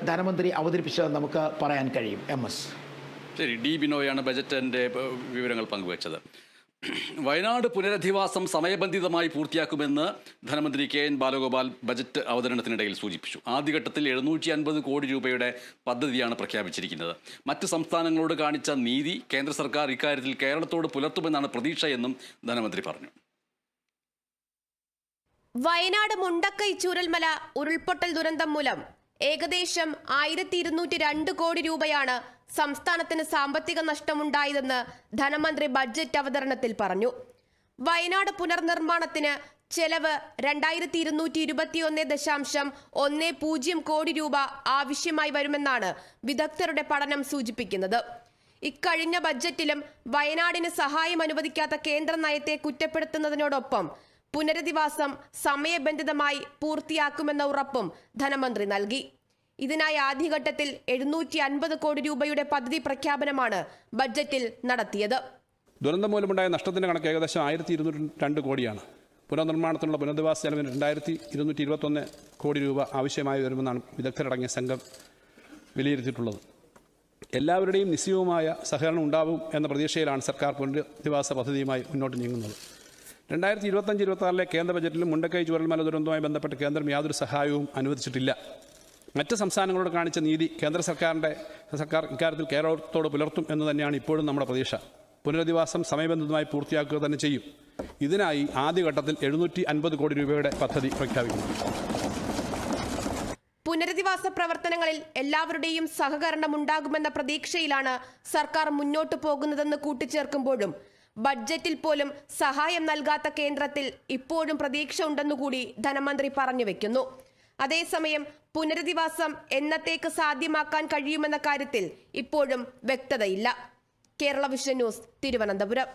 ധനമന്ത്രി അവതരിപ്പിച്ചതെന്ന് നമുക്ക് പറയാൻ കഴിയും. MS. ശരി, ഡി ബിനോയാണ് ബജറ്റിൻ്റെ വിവരങ്ങൾ പങ്കുവച്ചത്. വയനാട് പുനരധിവാസം സമയബന്ധിതമായി പൂർത്തിയാക്കുമെന്ന് ധനമന്ത്രി KN ബാലഗോപാൽ ബജറ്റ് അവതരണത്തിനിടയിൽ സൂചിപ്പിച്ചു. ആദ്യഘട്ടത്തിൽ 750 കോടി രൂപയുടെ പദ്ധതിയാണ് പ്രഖ്യാപിച്ചിരിക്കുന്നത്. മറ്റ് സംസ്ഥാനങ്ങളോട് കാണിച്ച നീതി കേന്ദ്ര സർക്കാർ ഇക്കാര്യത്തിൽ കേരളത്തോട് പുലർത്തുമെന്നാണ് പ്രതീക്ഷയെന്നും ധനമന്ത്രി പറഞ്ഞു. വയനാട് മുണ്ടക്കൈ ചൂരൽമല ഉരുൾപൊട്ടൽ ദുരന്തം മൂലം ഏകദേശം 1202 കോടി രൂപയാണ് സംസ്ഥാനത്തിന് സാമ്പത്തിക നഷ്ടമുണ്ടായതെന്ന് ധനമന്ത്രി ബഡ്ജറ്റ് അവതരണത്തിൽ പറഞ്ഞു. വയനാട് പുനർനിർമ്മാണത്തിന് ചെലവ് 2221.10 കോടി രൂപ ആവശ്യമായി വരുമെന്നാണ് വിദഗ്ധരുടെ പഠനം സൂചിപ്പിക്കുന്നത്. ഇക്കഴിഞ്ഞ ബഡ്ജറ്റിലും വയനാടിന് സഹായം അനുവദിക്കാത്ത കേന്ദ്ര നയത്തെ കുറ്റപ്പെടുത്തുന്നതിനോടൊപ്പം പുനരധിവാസം സമയബന്ധിതമായി പൂർത്തിയാക്കുമെന്ന ഉറപ്പും ധനമന്ത്രി നൽകി. ഇതിനായി ആദ്യഘട്ടത്തിൽ 750 കോടി രൂപയുടെ പദ്ധതി പ്രഖ്യാപനമാണ് ബഡ്ജറ്റിൽ നടത്തിയത്. ദുരന്തം മൂലമുണ്ടായ നഷ്ടത്തിന്റെ കണക്ക് ഏകദേശം 1202 കോടിയാണ്. പുനർനിർമ്മാണത്തിനുള്ള പുനരധിവാസ ചെലവിന് 2221 കോടി രൂപ ആവശ്യമായി വരുമെന്നാണ് വിദഗ്ധരടങ്ങിയ സംഘം വിലയിരുത്തിയിട്ടുള്ളത്. എല്ലാവരുടെയും നിശ്ചയവുമായ സഹകരണം ഉണ്ടാവും എന്ന പ്രതീക്ഷയിലാണ് സർക്കാർ പുനരധിവാസ പദ്ധതിയുമായി മുന്നോട്ട് നീങ്ങുന്നത്. 2025-26 കേന്ദ്ര ബജറ്റിലും മുണ്ടക്കൈ ചൂരൽമല ദുരന്തവുമായി ബന്ധപ്പെട്ട് കേന്ദ്രം യാതൊരു സഹായവും അനുവദിച്ചിട്ടില്ല. മറ്റ് സംസ്ഥാനങ്ങളോട് കാണിച്ച നീതി കേന്ദ്ര സർക്കാർ ഇക്കാര്യത്തിൽ കേരളത്തോട് പുലർത്തും എന്ന് തന്നെയാണ് ഇപ്പോഴും നമ്മുടെ പ്രതീക്ഷ. പുനരധിവാസം സമയബന്ധിതമായി പൂർത്തിയാക്കുക തന്നെ ചെയ്യും. ഇതിനായി ആദ്യഘട്ടത്തിൽ 750 കോടി രൂപയുടെ പദ്ധതി പ്രഖ്യാപിക്കുന്നു. പുനരധിവാസ പ്രവർത്തനങ്ങളിൽ എല്ലാവരുടെയും സഹകരണം ഉണ്ടാകുമെന്ന പ്രതീക്ഷയിലാണ് സർക്കാർ മുന്നോട്ടു പോകുന്നതെന്ന് കൂട്ടിച്ചേർക്കുമ്പോഴും ബഡ്ജറ്റിൽ പോലും സഹായം നൽകാത്ത കേന്ദ്രത്തിൽ ഇപ്പോഴും പ്രതീക്ഷ ഉണ്ടെന്നുകൂടി ധനമന്ത്രി പറഞ്ഞു വെക്കുന്നു. അതേസമയം പുനരധിവാസം എന്നത്തേക്ക് സാധ്യമാക്കാൻ കഴിയുമെന്ന കാര്യത്തിൽ ഇപ്പോഴും വ്യക്തതയില്ല. Kerala vision news, Thiruvananthapuram.